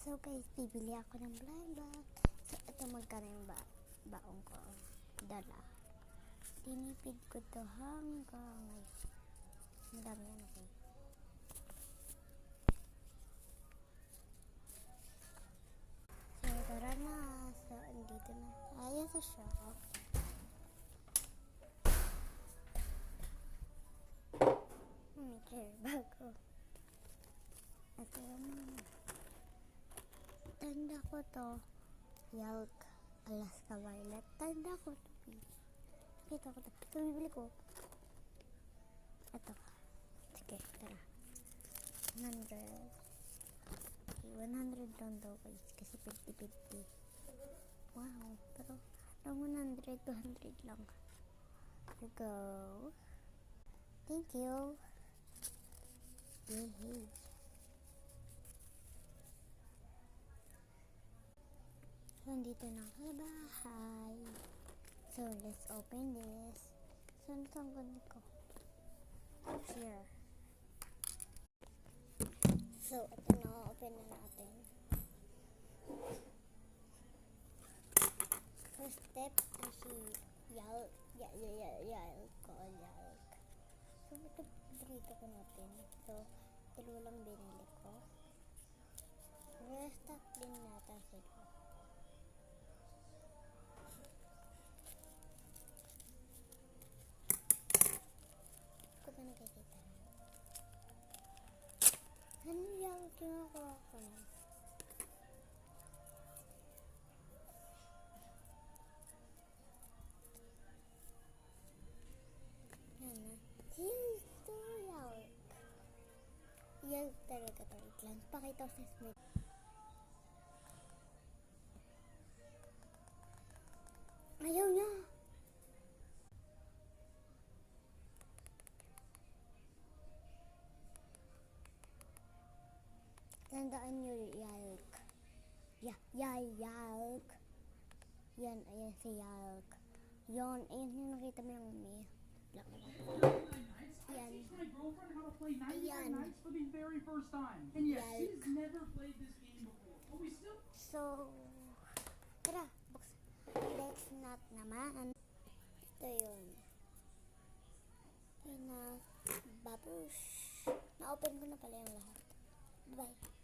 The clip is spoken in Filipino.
So guys, bibili ako ng blind bag. So ito magkano yung baong ko. Dala. Tinipid ko to hanggang ngayon. Madami yan, okay. So tara na. So andito na. Ayan sa shop. May care bag ko. Ito tanda ko to. Yelk Alaska Violet. Tanda ko to. Nakita ko to. Ito bibili ko. Ito. Sige, tara. 100. Okay, 100 lang daw guys. Kasi 50-50. Wow. Pero, ng 100, 200 lang. Here you go. Thank you. Yay. So, dito na ako sa bahay. So, let's open this. So, ito ang ganda ko. Here. So, ito na. Open na natin. First step is Yelk. So, ito dito ko natin. So, dalawa lang binili ko. Restock din natin sila. Nakikita na. Ano yung kinukuha ko na? Yan na. Here's the Yelk. Yelk talaga to. Wait lang. Pakita ko sa Smith. Ayaw niya. Tandaan nyo Yelk. Yelk. Yan, ayan si Yelk. Yon, ayan yung nakita mo yung may. Yan. Ayan. So, tara, let's not naman. Ito yun. Yun na, babush. Na-open ko na pala yung lahat. Bye.